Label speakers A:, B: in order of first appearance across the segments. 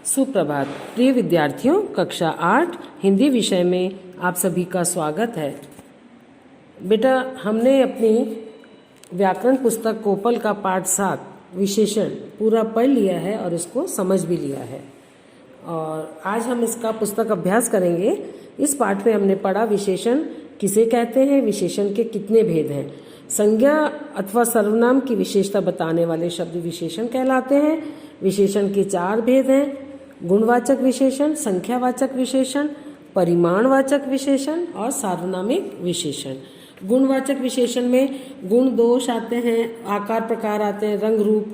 A: सुप्रभात प्रिय विद्यार्थियों, कक्षा 8 हिंदी विषय में आप सभी का स्वागत है। बेटा, हमने अपनी व्याकरण पुस्तक कोपल का पाठ 7 विशेषण पूरा पढ़ लिया है और इसको समझ भी लिया है और आज हम इसका पुस्तक अभ्यास करेंगे। इस पाठ में हमने पढ़ा विशेषण किसे कहते हैं, विशेषण के कितने भेद हैं, संज्ञा अथवा सर्वनाम की विशेषता बताने वाले शब्द विशेषण कहलाते हैं। विशेषण के 4 भेद हैं, गुणवाचक विशेषण, संख्यावाचक विशेषण, परिमाणवाचक विशेषण और सार्वनामिक विशेषण। गुणवाचक विशेषण में गुण दोष आते हैं, आकार प्रकार आते हैं, रंग रूप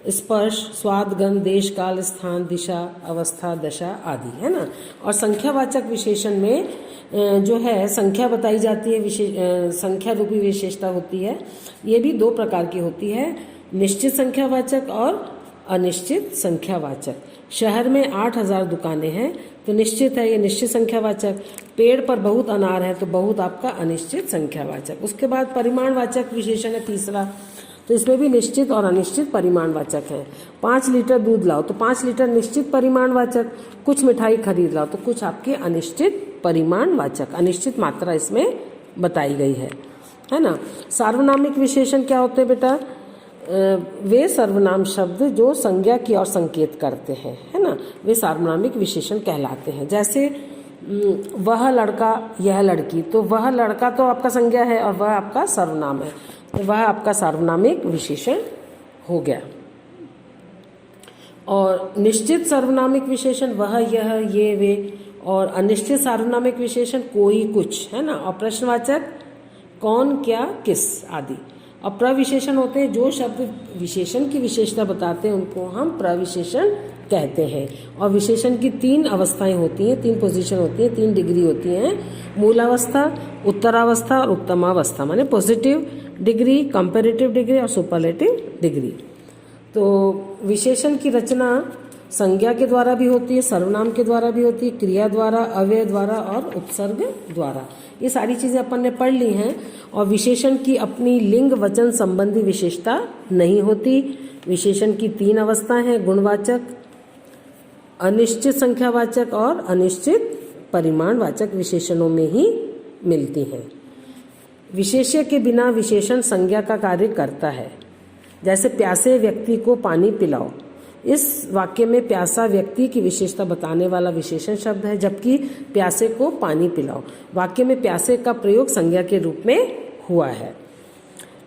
A: स्पर्श स्वाद गंध देश काल स्थान दिशा अवस्था दशा आदि, है ना। और संख्यावाचक विशेषण में जो है संख्या बताई जाती है, संख्या रूपी विशेषता होती है। ये भी 2 प्रकार की होती है, निश्चित संख्यावाचक और अनिश्चित संख्यावाचक। शहर में 8000 दुकानें हैं तो निश्चित है, ये निश्चित संख्यावाचक। पेड़ पर बहुत अनार है तो बहुत आपका अनिश्चित संख्यावाचक। उसके बाद परिमाणवाचक विशेषण है तीसरा, तो इसमें भी निश्चित और अनिश्चित परिमाणवाचक है। 5 लीटर दूध लाओ तो 5 लीटर निश्चित परिमाणवाचक, कुछ मिठाई खरीद लाओ तो कुछ आपके अनिश्चित परिमाणवाचक, अनिश्चित मात्रा इसमें बताई गई है ना। सार्वनामिक विशेषण क्या होते हैं बेटा? वे सर्वनाम शब्द जो संज्ञा की ओर संकेत करते हैं, है ना, वे सार्वनामिक विशेषण कहलाते हैं। जैसे वह लड़का यह लड़की, तो वह लड़का तो आपका संज्ञा है और वह आपका सर्वनाम है, तो वह आपका सार्वनामिक विशेषण हो गया। और निश्चित सर्वनामिक विशेषण वह यह ये वे, और अनिश्चित सार्वनामिक विशेषण कोई कुछ, है ना। और प्रश्नवाचक कौन क्या किस आदि। और प्रविशेषण होते हैं जो शब्द विशेषण की विशेषता बताते हैं उनको हम प्रविशेषण कहते हैं। और विशेषण की 3 अवस्थाएं होती हैं, 3 पोजीशन होती हैं, 3 डिग्री होती हैं, मूलावस्था, उत्तरावस्था और उत्तमावस्था, माने पॉजिटिव डिग्री, कंपैरेटिव डिग्री और सुपरलेटिव डिग्री। तो विशेषण की रचना संज्ञा के द्वारा भी होती है, सर्वनाम के द्वारा भी होती है, क्रिया द्वारा, अव्यय द्वारा और उपसर्ग द्वारा। ये सारी चीजें अपन ने पढ़ ली हैं। और विशेषण की अपनी लिंग वचन संबंधी विशेषता नहीं होती। विशेषण की 3 अवस्थाएं हैं, गुणवाचक, अनिश्चित संख्यावाचक और अनिश्चित परिमाणवाचक विशेषणों में ही मिलती हैं। विशेष्य के बिना विशेषण संज्ञा का कार्य करता है। जैसे प्यासे व्यक्ति को पानी पिलाओ, इस वाक्य में प्यासा व्यक्ति की विशेषता बताने वाला विशेषण शब्द है, जबकि प्यासे को पानी पिलाओ वाक्य में प्यासे का प्रयोग संज्ञा के रूप में हुआ है।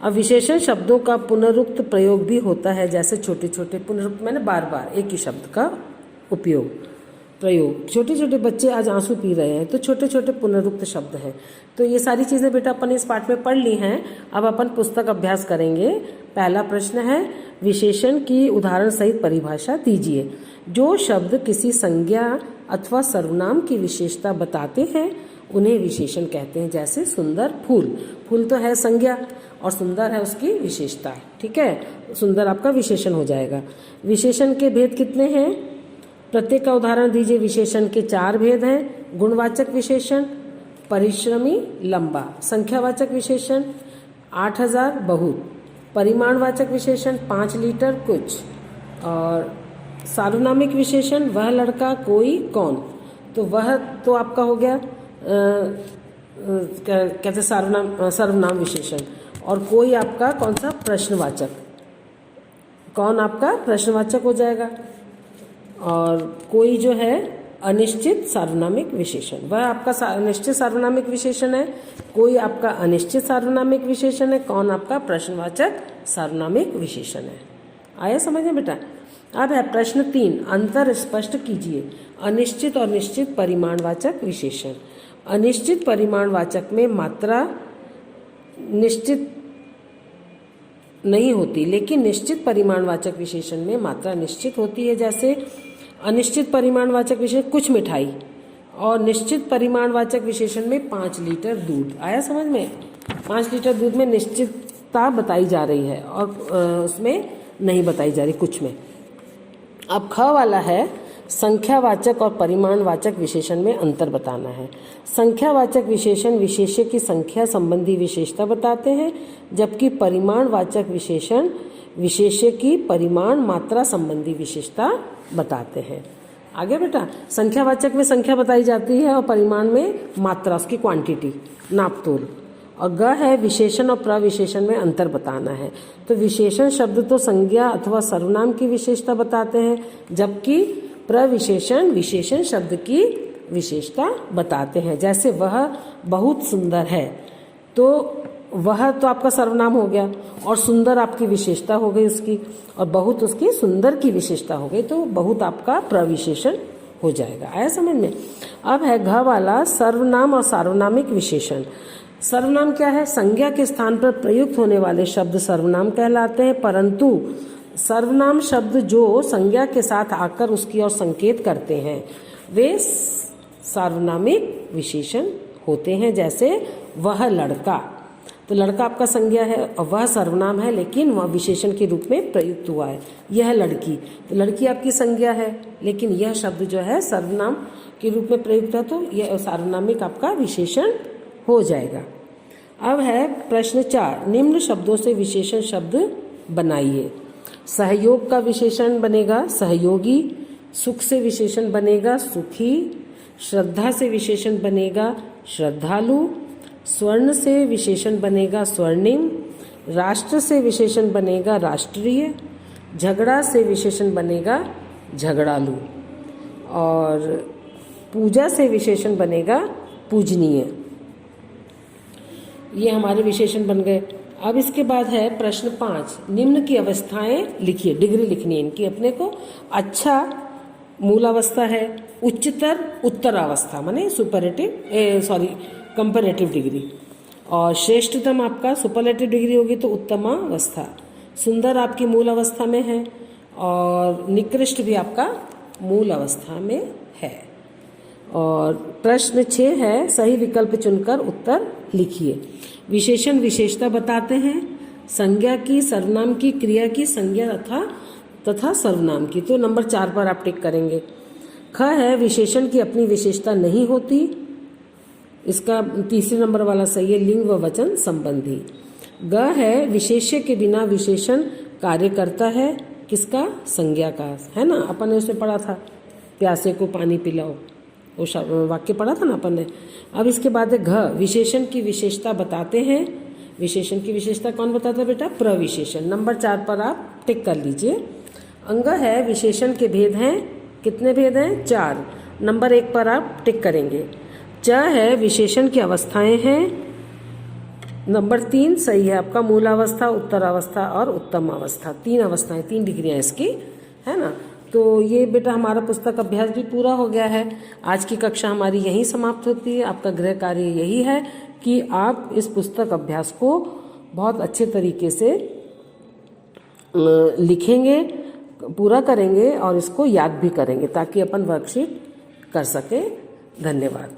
A: अब विशेषण शब्दों का पुनरुक्त प्रयोग भी होता है, जैसे छोटे छोटे पुनरुक्त, मैंने बार बार एक ही शब्द का प्रयोग। छोटे छोटे बच्चे आज आंसू पी रहे हैं तो छोटे छोटे पुनरुक्त शब्द हैं। तो ये सारी चीजें बेटा अपन इस पाठ में पढ़ ली हैं। अब अपन पुस्तक अभ्यास करेंगे। पहला प्रश्न है, विशेषण की उदाहरण सहित परिभाषा दीजिए। जो शब्द किसी संज्ञा अथवा सर्वनाम की विशेषता बताते हैं उन्हें विशेषण कहते हैं। जैसे सुंदर फूल, फूल तो है संज्ञा और सुंदर है उसकी विशेषता, ठीक है, सुंदर आपका विशेषण हो जाएगा। विशेषण के भेद कितने हैं? प्रत्येक का उदाहरण दीजिए। विशेषण के 4 भेद हैं, गुणवाचक विशेषण परिश्रमी लंबा, संख्यावाचक विशेषण 8000 बहुत, परिमाणवाचक विशेषण 5 लीटर कुछ, और सार्वनामिक विशेषण वह लड़का कोई कौन। तो वह तो आपका हो गया कहते सर्वनाम विशेषण, और कोई आपका कौन सा? प्रश्नवाचक। कौन आपका प्रश्नवाचक हो जाएगा। और कोई जो है अनिश्चित सार्वनामिक विशेषण, वह आपका निश्चित सार्वनामिक विशेषण है। कोई आपका अनिश्चित सार्वनामिक विशेषण है। कौन आपका प्रश्नवाचक सार्वनामिक विशेषण है। आया समझ में बेटा? अब है प्रश्न 3, अंतर स्पष्ट कीजिए। अनिश्चित और निश्चित परिमाणवाचक विशेषण। अनिश्चित परिमाणवाचक में मात्रा निश्चित नहीं होती, लेकिन निश्चित परिमाणवाचक विशेषण में मात्रा निश्चित होती है। जैसे अनिश्चित परिमाणवाचक विशेषण कुछ मिठाई, और निश्चित परिमाणवाचक विशेषण में 5 लीटर दूध। आया समझ में? 5 लीटर दूध में निश्चितता बताई जा रही है और उसमें नहीं बताई जा रही, कुछ में। अब ख वाला है, संख्यावाचक और परिमाणवाचक विशेषण में अंतर बताना है। संख्यावाचक विशेषण विशेष्य की संख्या संबंधी विशेषता बताते हैं, जबकि परिमाणवाचक विशेषण विशेष्य की परिमाण मात्रा संबंधी विशेषता बताते हैं। आगे बेटा संख्यावाचक में संख्या बताई जाती है और परिमाण में मात्रा, उसकी क्वांटिटी, नापतोल। और ग है विशेषण और प्रविशेषण में अंतर बताना है। तो विशेषण शब्द तो संज्ञा अथवा सर्वनाम की विशेषता बताते हैं, जबकि प्रविशेषण विशेषण शब्द की विशेषता बताते हैं। जैसे वह बहुत सुंदर है, तो वह तो आपका सर्वनाम हो गया और सुंदर आपकी विशेषता हो गई उसकी, और बहुत उसकी सुंदर की विशेषता हो गई, तो बहुत आपका प्रविशेषण हो जाएगा। आया समझ में। अब है घ वाला सर्वनाम और सार्वनामिक विशेषण। सर्वनाम क्या है? संज्ञा के स्थान पर प्रयुक्त होने वाले शब्द सर्वनाम कहलाते हैं, परंतु सर्वनाम शब्द जो संज्ञा के साथ आकर उसकी ओर संकेत करते हैं वे सार्वनामिक विशेषण होते हैं। जैसे वह लड़का, तो लड़का आपका संज्ञा है और वह सर्वनाम है, लेकिन वह विशेषण के रूप में प्रयुक्त हुआ है। यह लड़की, तो लड़की आपकी संज्ञा है, लेकिन यह शब्द जो है सर्वनाम के रूप में प्रयुक्त है, तो यह सार्वनामिक आपका विशेषण हो जाएगा। अब है प्रश्न 4, निम्न शब्दों से विशेषण शब्द बनाइए। सहयोग का विशेषण बनेगा सहयोगी, सुख से विशेषण बनेगा सुखी, श्रद्धा से विशेषण बनेगा श्रद्धालु, स्वर्ण से विशेषण बनेगा स्वर्णिम, राष्ट्र से विशेषण बनेगा राष्ट्रीय, झगड़ा से विशेषण बनेगा झगड़ालू, और पूजा से विशेषण बनेगा पूजनीय। ये हमारे विशेषण बन गए। अब इसके बाद है प्रश्न 5, निम्न की अवस्थाएं लिखिए। डिग्री लिखनी है इनकी अपने को। अच्छा मूलावस्था है, उच्चतर उत्तरावस्था माने कंपैरेटिव डिग्री, और श्रेष्ठतम आपका सुपरलेटिव डिग्री होगी तो उत्तमावस्था। सुंदर आपकी मूल अवस्था में है और निकृष्ट भी आपका मूल अवस्था में है। और प्रश्न 6 है, सही विकल्प चुनकर उत्तर लिखिए। विशेषण विशेषता बताते हैं संज्ञा की, सर्वनाम की, क्रिया की, संज्ञा तथा सर्वनाम की। तो नंबर 4 पर आप टिक करेंगे। ख है विशेषण की अपनी विशेषता नहीं होती, इसका तीसरे नंबर वाला सही है, लिंग व वचन संबंधी। ग है विशेष्य के बिना विशेषण कार्य करता है, किसका? संज्ञा का, है ना। अपन ने उसमें पढ़ा था प्यासे को पानी पिलाओ, वो वाक्य पढ़ा था ना अपन ने। अब इसके बाद है घ, विशेषण की विशेषता बताते हैं। विशेषण की विशेषता कौन बताता है बेटा? प्रविशेषण। नंबर 4 पर आप टिक कर लीजिए। अंग है विशेषण के भेद हैं, कितने भेद हैं? 4। नंबर 1 पर आप टिक करेंगे। च है विशेषण की अवस्थाएं हैं, नंबर 3 सही है आपका, मूलावस्था, उत्तरावस्था और उत्तम अवस्था। 3 अवस्थाएं, 3 डिग्रियां इसकी, है ना। तो ये बेटा हमारा पुस्तक अभ्यास भी पूरा हो गया है। आज की कक्षा हमारी यहीं समाप्त होती है। आपका गृह कार्य यही है कि आप इस पुस्तक अभ्यास को बहुत अच्छे तरीके से लिखेंगे, पूरा करेंगे और इसको याद भी करेंगे ताकि अपन वर्कशीट कर सकें। धन्यवाद।